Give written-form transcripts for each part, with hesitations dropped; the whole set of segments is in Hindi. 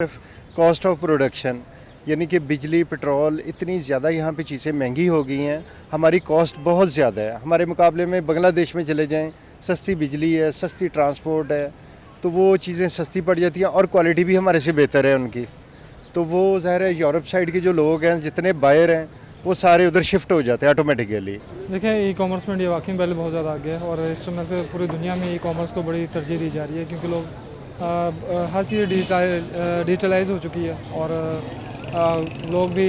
सिर्फ कॉस्ट ऑफ प्रोडक्शन यानी कि बिजली पेट्रोल इतनी ज़्यादा यहाँ पे चीज़ें महंगी हो गई हैं। हमारी कॉस्ट बहुत ज़्यादा है। हमारे मुकाबले में बांग्लादेश में चले जाएं, सस्ती बिजली है, सस्ती ट्रांसपोर्ट है, तो वो चीज़ें सस्ती पड़ जाती हैं और क्वालिटी भी हमारे से बेहतर है उनकी। तो वो ज़ाहिर है यूरोप साइड के जो लोग हैं, जितने बायर हैं, वो सारे उधर शिफ्ट हो जाते हैं ऑटोमेटिकली। देखिए, ई कॉमर्स में इंडिया वाकई पहले बहुत ज़्यादा आगे है और इस समय से पूरी दुनिया में ई कॉमर्स को बड़ी तरजीह दी जा रही है, क्योंकि लोग हर चीज़ डिजिटलाइज हो चुकी है और लोग भी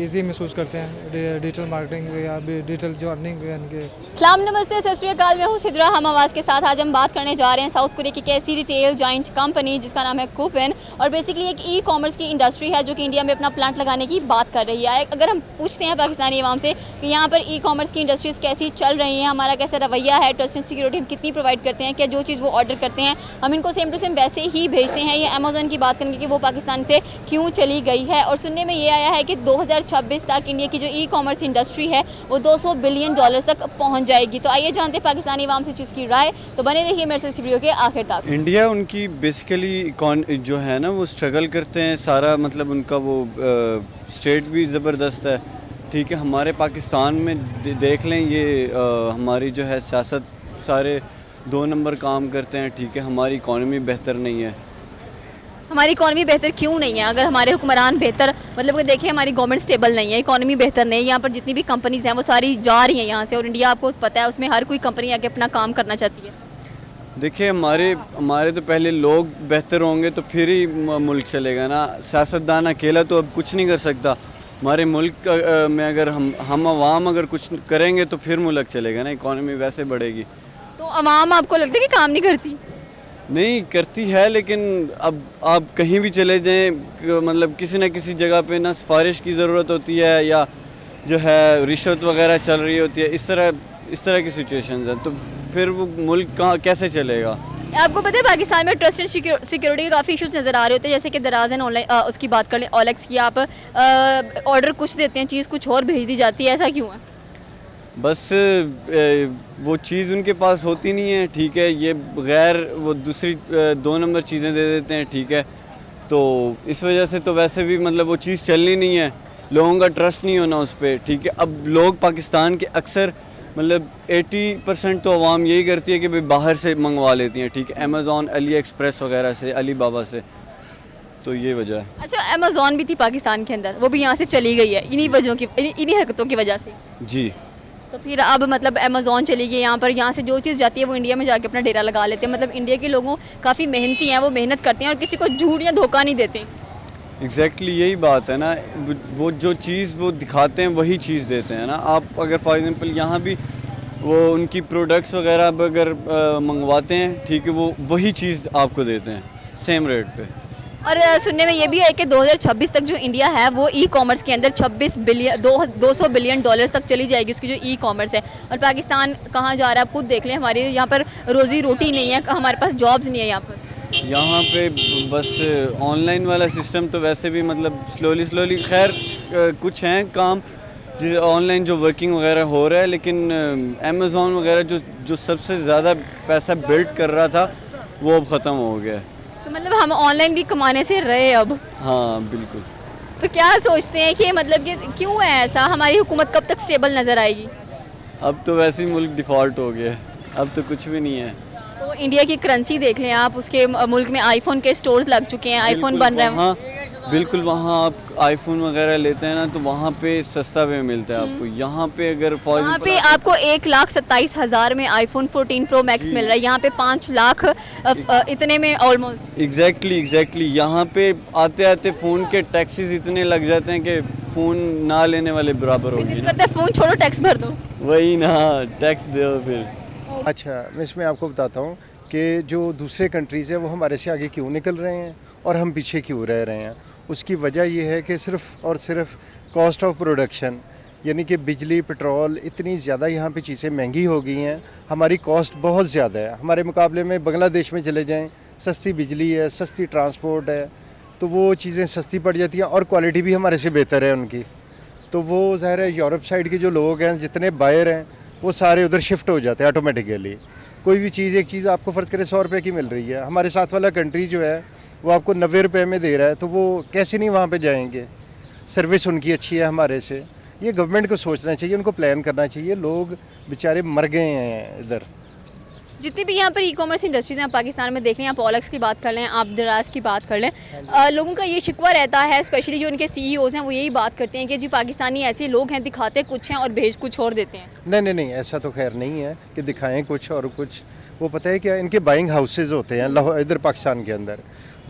इजी महसूस करते हैं डिजिटल मार्केटिंग या डिजिटल जो अर्निंग यानी कि। सलाम नमस्ते सत श्री अकाल, मैं हूँ सिद्रा हम आवाज़ के साथ। आज हम बात करने जा रहे हैं साउथ कोरिया की ऐसी रिटेल जॉइंट कंपनी जिसका नाम है कूपन, और बेसिकली एक ई कॉमर्स की इंडस्ट्री है जो कि इंडिया में अपना प्लांट लगाने की बात कर रही है। अगर हम पूछते हैं पाकिस्तानी अवाम से कि यहाँ पर ई कॉमर्स की इंडस्ट्रीज़ कैसी चल रही हैं, हमारा कैसा रवैया है, ट्रस्ट एंड सिक्योरिटी हम कितनी प्रोवाइड करते हैं, क्या जो चीज़ वो ऑर्डर करते हैं हम इनको सेम टू सेम वैसे ही भेजते हैं, या अमेज़ॉन की बात करेंगे कि वो पाकिस्तान से क्यों चली गई है। और सुनने में ये आया है कि 2026 तक इंडिया की जो ई कॉमर्स इंडस्ट्री है वो $200 बिलियन तक पहुंच जाएगी। तो आइए जानते हैं पाकिस्तानी अवाम से जिसकी राय। तो बने रहिए मेरे से इस वीडियो के आखिर तक। इंडिया उनकी बेसिकली जो है ना वो स्ट्रगल करते हैं सारा, मतलब उनका वो स्टेट भी ज़बरदस्त है। ठीक है, हमारे पाकिस्तान में देख लें ये हमारी जो है सियासत सारे 2 नंबर काम करते हैं। ठीक है, हमारी इकॉनमी बेहतर नहीं है। हमारी इकॉनमी बेहतर क्यों नहीं है? अगर हमारे हुक्मरान बेहतर, मतलब कि देखिए हमारी गवर्नमेंट स्टेबल नहीं है, इकॉनमी बेहतर नहीं है, यहाँ पर जितनी भी कंपनीज हैं वो सारी जा रही हैं यहाँ से, और इंडिया आपको पता है उसमें हर कोई कंपनी आके अपना काम करना चाहती है। देखिए, हमारे तो पहले लोग बेहतर होंगे तो फिर ही मुल्क चलेगा ना। सियासतदान अकेला तो अब कुछ नहीं कर सकता। हमारे मुल्क में अगर हम आवाम अगर कुछ करेंगे तो फिर मुल्क चलेगा ना, इकॉनमी वैसे बढ़ेगी। तो अवाम आपको लगता है कि काम नहीं करती? नहीं करती है, लेकिन अब आप कहीं भी चले जाएं, मतलब किसी न किसी जगह पे ना सिफारिश की ज़रूरत होती है या जो है रिश्वत वगैरह चल रही होती है। इस तरह की सिचुएशंस हैं, तो फिर वो मुल्क कहाँ कैसे चलेगा। आपको पता है पाकिस्तान में ट्रस्ट एंड सिक्योरिटी के काफ़ी इश्यूज नज़र आ रहे होते हैं, जैसे कि दराज़न ऑनलाइन उसकी बात कर लें, OLX की, आप ऑर्डर कुछ देते हैं, चीज़ कुछ और भेज दी जाती है, ऐसा क्यों है? बस वो चीज़ उनके पास होती नहीं है। ठीक है, ये गैर वो दूसरी 2 नंबर चीज़ें दे देते हैं। ठीक है, तो इस वजह से तो वैसे भी मतलब वो चीज़ चलनी नहीं है, लोगों का ट्रस्ट नहीं होना उस पर। ठीक है, अब लोग पाकिस्तान के अक्सर मतलब 80% तो आवाम यही करती है कि भाई बाहर से मंगवा लेती हैं। ठीक है, अमेज़ॉन, अली एक्सप्रेस वगैरह से, अली बाबा से, तो ये वजह है। अच्छा, अमेज़ॉन भी थी पाकिस्तान के अंदर, वो भी यहाँ से चली गई है इन्हीं वजहों की, इन्हीं हरकतों की वजह से। जी, तो फिर अब मतलब अमेज़ॉन चली गई यहाँ पर, यहाँ से जो चीज़ जाती है वो इंडिया में जाके अपना डेरा लगा लेते हैं। मतलब इंडिया के लोगों काफ़ी मेहनती हैं, वो मेहनत करते हैं और किसी को झूठ या धोखा नहीं देते। एग्जैक्टली यही बात है ना, वो जो चीज़ वो दिखाते हैं वही चीज़ देते हैं ना। आप अगर फॉर एग्जांपल यहाँ भी वो उनकी प्रोडक्ट्स वगैरह अगर मंगवाते हैं, ठीक है, वो वही चीज़ आपको देते हैं सेम रेट पे। और सुनने में ये भी है कि 2026 तक जो इंडिया है वो ई कॉमर्स के अंदर 200 बिलियन डॉलर्स तक चली जाएगी उसकी जो ई कॉमर्स है। और पाकिस्तान कहाँ जा रहा है आप खुद देख लें, हमारी यहाँ पर रोज़ी रोटी नहीं है, हमारे पास जॉब्स नहीं है यहाँ पर। यहाँ पे बस ऑनलाइन वाला सिस्टम तो वैसे भी मतलब स्लोली खैर कुछ हैं काम ऑनलाइन जो वर्किंग वगैरह हो रहा है, लेकिन अमेज़ॉन वगैरह जो सबसे ज़्यादा पैसा बिल्ड कर रहा था वो अब ख़त्म हो गया है। तो मतलब हम ऑनलाइन भी कमाने से रहे अब। हाँ बिल्कुल। तो क्या सोचते हैं कि मतलब कि क्यों है ऐसा, हमारी हुकूमत कब तक स्टेबल नज़र आएगी? अब तो वैसे ही मुल्क डिफ़ॉल्ट हो गया है, अब तो कुछ भी नहीं है। तो इंडिया की करेंसी देख लें आप, उसके मुल्क में आईफोन के स्टोर्स लग चुके हैं, आईफोन बन रहे हैं। हाँ बिल्कुल, वहाँ आप आईफोन वगैरह लेते हैं ना तो वहाँ पे सस्ता पे मिलता है आपको। यहाँ पे अगर फॉर यहाँ पे आपको 1,27,000 में आईफोन 14 प्रो मैक्स मिल रहा है, यहाँ पे 5 लाख इतने में ऑलमोस्ट। एग्जैक्टली यहाँ पे आते आते फ़ोन के टैक्सेस इतने लग जाते हैं कि फ़ोन ना लेने वाले बराबर हो गए। करता है फ़ोन छोड़ो टैक्स भर दो, वही ना, टैक्स दो फिर। अच्छा, मैं इसमें आपको बताता हूँ कि जो दूसरे कंट्रीज़ हैं वो हमारे से आगे क्यों निकल रहे हैं और हम पीछे क्यों रह रहे हैं। उसकी वजह यह है कि सिर्फ़ और सिर्फ कॉस्ट ऑफ प्रोडक्शन यानी कि बिजली पेट्रोल इतनी ज़्यादा यहाँ पे चीज़ें महंगी हो गई हैं। हमारी कॉस्ट बहुत ज़्यादा है। हमारे मुकाबले में बांग्लादेश में चले जाएं, सस्ती बिजली है, सस्ती ट्रांसपोर्ट है, तो वो चीज़ें सस्ती पड़ जाती हैं और क्वालिटी भी हमारे से बेहतर है उनकी। तो वो ज़ाहिर है यूरोप साइड के जो लोग हैं, जितने बायर हैं, वो सारे उधर शिफ्ट हो जाते हैं ऑटोमेटिकली। कोई भी चीज़, एक चीज़ आपको फ़र्ज़ करें 100 रुपये की मिल रही है, हमारे साथ वाला कंट्री जो है वो आपको 90 रुपये में दे रहा है, तो वो कैसे नहीं वहाँ पे जाएंगे। सर्विस उनकी अच्छी है हमारे से। ये गवर्नमेंट को सोचना चाहिए, उनको प्लान करना चाहिए। लोग बेचारे मर गए हैं इधर। जितनी भी यहाँ पर ई कॉमर्स इंडस्ट्रीज हैं पाकिस्तान में, देख लें आप ओलेक्स की बात कर लें, आप दराज की बात कर लें, लोगों का ये शिकवा रहता है, स्पेशली जो उनके सीईओज हैं वो यही बात करते हैं कि जी पाकिस्तानी ऐसे लोग हैं, दिखाते कुछ हैं और भेज कुछ और देते हैं। नहीं, ऐसा तो खैर नहीं है कि दिखाएं कुछ और कुछ। वो पता है क्या, इनके बाइंग हाउसेज होते हैं लाहौर इधर पाकिस्तान के अंदर,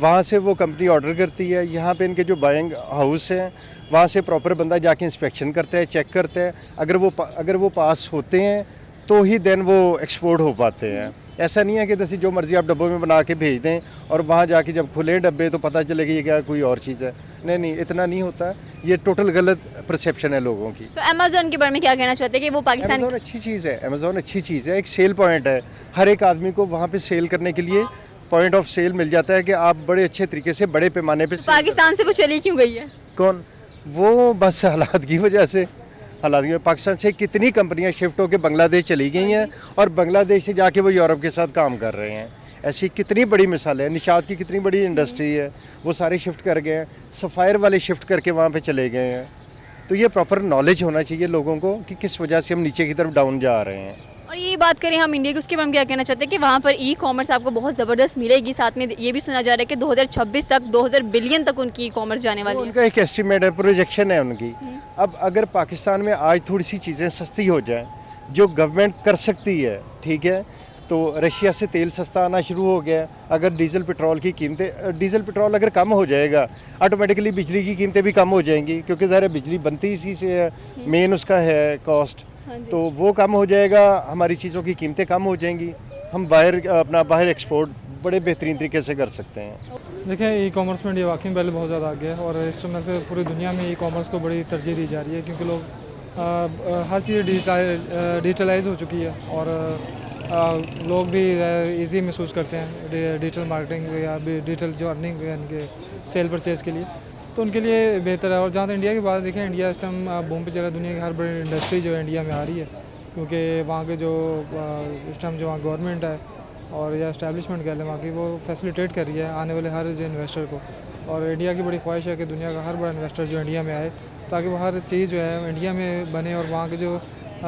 वहाँ से वो कंपनी ऑर्डर करती है। यहाँ पे इनके जो बाइंग हाउस हैं वहाँ से प्रॉपर बंदा जाके इंस्पेक्शन करता है, चेक करता है। अगर वो पास होते हैं तो ही देन वो एक्सपोर्ट हो पाते हैं। ऐसा नहीं है कि जैसे जो मर्ज़ी आप डब्बों में बना के भेज दें और वहाँ जाके जब खुले डब्बे तो पता चले कि ये क्या कोई और चीज़ है। नहीं, इतना नहीं होता। ये टोटल गलत परसेप्शन है लोगों की। तो अमेजोन के बारे में क्या कहना चाहते हैं कि वो पाकिस्तान अमेज़ॉन अच्छी चीज़ है। अमेज़ॉन अच्छी चीज़ है, एक सेल पॉइंट है। हर एक आदमी को वहाँ पे सेल करने के लिए पॉइंट ऑफ सेल मिल जाता है कि आप बड़े अच्छे तरीके से बड़े पैमाने पे पाकिस्तान से वो चली क्यों गई है? कौन? वो बस हालात की वजह से। हालांकि पाकिस्तान से कितनी कंपनियां शिफ्ट होकर बांग्लादेश चली गई हैं और बांग्लादेश से जाके वो यूरोप के साथ काम कर रहे हैं। ऐसी कितनी बड़ी मिसाल है। निशात की कितनी बड़ी इंडस्ट्री है, वो सारे शिफ्ट कर गए हैं। सफ़ायर वाले शिफ्ट करके वहाँ पे चले गए हैं। तो ये प्रॉपर नॉलेज होना चाहिए लोगों को कि किस वजह से हम नीचे की तरफ डाउन जा रहे हैं। और ये बात करें हम इंडिया की, उसके बारे में क्या कहना चाहते हैं कि वहाँ पर ई कॉमर्स आपको बहुत ज़बरदस्त मिलेगी। साथ में ये भी सुना जा रहा है कि 2026 तक 2000 बिलियन तक उनकी ई कॉमर्स जाने वाली है। उनका एक एस्टिमेट है, प्रोजेक्शन है उनकी। अब अगर पाकिस्तान में आज थोड़ी सी चीज़ें सस्ती हो जाएं जो गवर्नमेंट कर सकती है, ठीक है, तो रशिया से तेल सस्ता आना शुरू हो गया। अगर डीजल पेट्रोल अगर कम हो जाएगा, ऑटोमेटिकली बिजली की कीमतें भी कम हो जाएंगी, क्योंकि ज़ाहिर है बिजली बनती इसी से है, मेन उसका है कॉस्ट। तो वो कम हो जाएगा, हमारी चीज़ों की कीमतें कम हो जाएंगी, हम बाहर एक्सपोर्ट बड़े बेहतरीन तरीके से कर सकते हैं। देखिए, ई कॉमर्स में इंडिया वाकई पहले बहुत ज़्यादा आगे है और इस समय से पूरी दुनिया में ई कॉमर्स को बड़ी तरजीह दी जा रही है, क्योंकि लोग हर चीज़ डिजिटलाइज हो चुकी है और लोग भी इजी महसूस करते हैं डिजिटल मार्केटिंग या डिजिटल जो अर्निंग यानी कि सेल परचेज़ के लिए, तो उनके लिए बेहतर है। और जहाँ तक इंडिया की बात देखें, इंडिया इस टाइम बूम पे चल रहा है। दुनिया की हर बड़ी इंडस्ट्री जो है इंडिया में आ रही है, क्योंकि वहाँ के जो इस टाइम जो वहाँ गवर्नमेंट है और या इस्टेब्लिशमेंट कह लें वहाँ की, वो फैसिलिटेट कर रही है आने वाले हर जो इन्वेस्टर को। और इंडिया की बड़ी ख्वाहिश है कि दुनिया का हर बड़ा इन्वेस्टर जो इंडिया में आए, ताकि वो हर चीज़ जो है इंडिया में बने और वहाँ के जो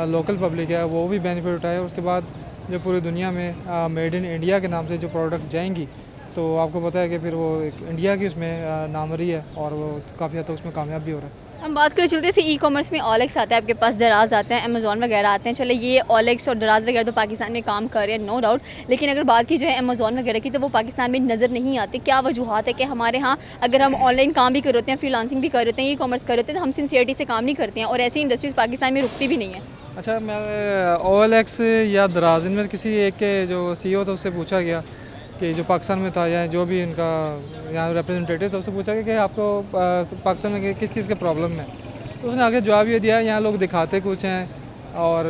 लोकल पब्लिक है वो भी बेनिफिट उठाए। और उसके बाद जो पूरी दुनिया में मेड इन इंडिया के नाम से जो प्रोडक्ट जाएंगी, तो आपको पता है कि फिर वो एक इंडिया की उसमें नामरी है और वो काफ़ी हद तक उसमें कामयाब भी हो रहा है। हम बात करें चलते से ई कॉमर्स में ओलेक्स आता है आपके पास, दराज आता है, अमेज़ॉन वगैरह आते हैं। चले ये ओलेक्स और दराज वगैरह तो पाकिस्तान में काम कर रहे हैं, नो डाउट, लेकिन अगर बात की जाए अमेज़ॉन वगैरह की, तो वो पाकिस्तान में नज़र नहीं आते। क्या वजूहत है कि हमारे यहाँ अगर हम ऑनलाइन काम भी कर रहे हैं, फ्रीलांसिंग भी कर रहे हैं, ई कॉमर्स कर रहे हैं, तो हम सिंसियरिटी से काम नहीं करते हैं और ऐसी इंडस्ट्रीज़ पाकिस्तान में रुकती भी नहीं है? अच्छा, मैं ओएलएक्स या दराज, इनमें किसी एक के जो सीईओ था उससे पूछा गया कि जो पाकिस्तान में था या जो भी इनका यहाँ रिप्रेजेंटेटिव था, उससे पूछा गया कि आपको पाकिस्तान में किस चीज़ का प्रॉब्लम है, तो उसने आगे जवाब ये दिया, यहाँ लोग दिखाते कुछ हैं और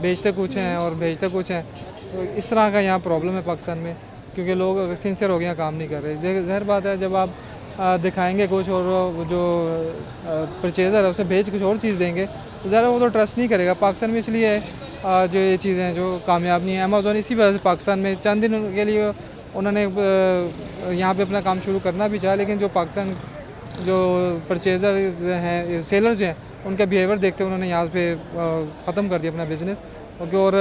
बेचते कुछ हैं और भेजते कुछ हैं। तो इस तरह का यहाँ प्रॉब्लम है पाकिस्तान में, क्योंकि लोग सिंसियर हो गए, काम नहीं कर रहे। ज़ाहिर बात है, जब आप दिखाएंगे कुछ और जो परचेज़र है उसे भेज कुछ और चीज़ देंगे, तो ज़रा वो तो ट्रस्ट नहीं करेगा। पाकिस्तान में इसलिए जो ये चीज़ें हैं जो कामयाब नहीं है। अमेज़ॉन इसी वजह से पाकिस्तान में चंद दिन के लिए उन्होंने यहाँ पे अपना काम शुरू करना भी चाहा, लेकिन जो पाकिस्तान जो परचेज़र हैं, सेलर्स हैं, उनका बिहेवियर देखते हुए उन्होंने यहाँ पे ख़त्म कर दिया अपना बिज़नेस। और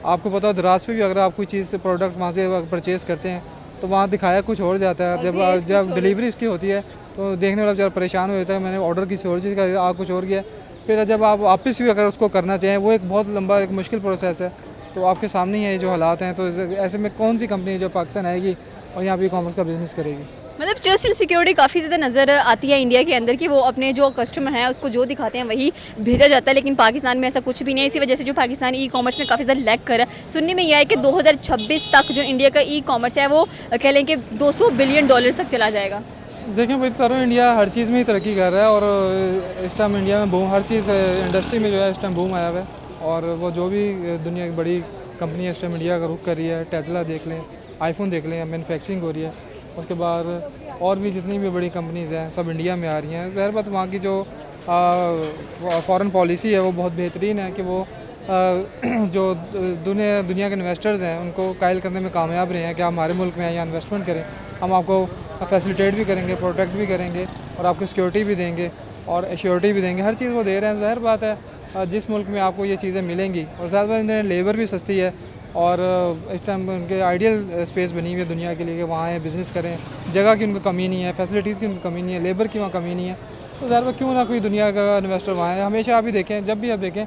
आपको पता हो, दराज पे भी अगर आप कोई चीज़ प्रोडक्ट वहाँ से परचेज़ करते हैं तो वहाँ दिखाया कुछ और जाता है। जब डिलीवरी इसकी होती है तो देखने वाला बेचारा परेशान हो जाता है, मैंने ऑर्डर किसी और चीज़ का, आ कुछ और किया। फिर जब आप वापस भी अगर उसको करना चाहें, वो एक बहुत लंबा एक मुश्किल प्रोसेस है। तो आपके सामने ही है जो हालात हैं। तो ऐसे में कौन सी कंपनी जो पाकिस्तान आएगी और यहाँ पे ई कॉमर्स का बिज़नेस करेगी? मतलब ट्रस्ट एंड सिक्योरिटी काफ़ी ज़्यादा नज़र आती है इंडिया के अंदर कि वो अपने जो कस्टमर हैं उसको जो दिखाते हैं वही भेजा जाता है, लेकिन पाकिस्तान में ऐसा कुछ भी नहीं है। इसी वजह से जो पाकिस्तान ई कॉमर्स में काफ़ी ज़्यादा लैग कर रहा है। सुनने में यह है कि 2026 तक जो इंडिया का ई कॉमर्स है वो कह लें कि $200 बिलियन तक चला जाएगा। देखें भाई तारो, इंडिया हर चीज़ में ही तरक्की कर रहा है और इस टाइम इंडिया में बूम, हर चीज़ इंडस्ट्री में जो है इस टाइम बूम आया हुआ है। और वो जो भी दुनिया की बड़ी कंपनी है इस टाइम इंडिया का रुख कर रही है। टेस्ला देख लें, आईफोन देख लें, मैन्युफैक्चरिंग हो रही है। उसके बाद और भी जितनी भी बड़ी कंपनीज़ हैं सब इंडिया में आ रही हैं। ज़ाहिर बात वहाँ की जो फॉरेन पॉलिसी है वो बहुत बेहतरीन है कि वो जो दुनिया के इन्वेस्टर्स हैं उनको कायल करने में कामयाब रहे हैं कि आप हमारे मुल्क में आए, यहाँ इन्वेस्टमेंट करें। हम आपको फैसिलिटेट भी करेंगे, प्रोटेक्ट भी करेंगे और आपको सिक्योरिटी भी देंगे और एश्योरिटी भी देंगे। हर चीज़ वो दे रहे हैं। ज़ाहिर बात है जिस मुल्क में आपको ये चीज़ें मिलेंगी और ज़्यादा इन्हें लेबर भी सस्ती है और इस टाइम उनके आइडियल स्पेस बनी हुई है दुनिया के लिए कि वहाँ आए बिज़नेस करें। जगह की उनको कमी नहीं है, फैसिलिटीज़ की उनको कमी नहीं है, लेबर की वहाँ कमी नहीं है। तो ज़ाहिर बात क्यों ना कोई दुनिया का इन्वेस्टर वहाँ है। हमेशा आप भी देखें, जब भी आप देखें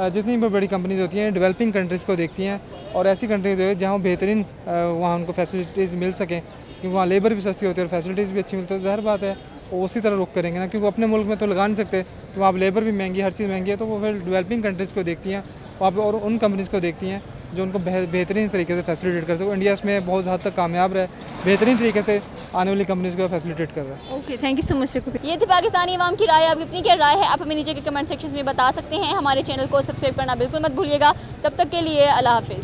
जितनी भी बड़ी कंपनीज होती हैं डेवलपिंग कंट्रीज़ को देखती हैं और ऐसी कंट्रीज है जहाँ बेहतरीन वहाँ उनको फैसिलिटीज़ मिल सकें, क्योंकि वहाँ लेबर भी सस्ती होती है और फैसिलिटीज़ भी अच्छी मिलती है। ज़ाहिर बात है वो उसी तरह रुख करेंगे ना, क्योंकि अपने मुल्क में तो लगा नहीं सकते कि वहाँ लेबर भी महंगी, हर चीज़ महंगी है। तो वो फिर डेवलपिंग कंट्रीज़ को देखती हैं वहाँ पे और उन कंपनीज़ को देखती हैं जो उनको बेहतरीन तरीके से फैसिलिटेट कर सको। इंडिया इसमें बहुत हद तक कामयाब रहे, बेहतरीन तरीके से आने वाली कंपनीज़ को फैसिलिटेट कर रहा है। Okay, thank you so much. ये थी पाकिस्तानी अवाम की राय। आपकी अपनी क्या राय है आप हमें नीचे के कमेंट सेक्शन में बता सकते हैं। हमारे चैनल को सब्सक्राइब करना बिल्कुल मत भूलिएगा। तब तक के लिए अल्लाह हाफिज़।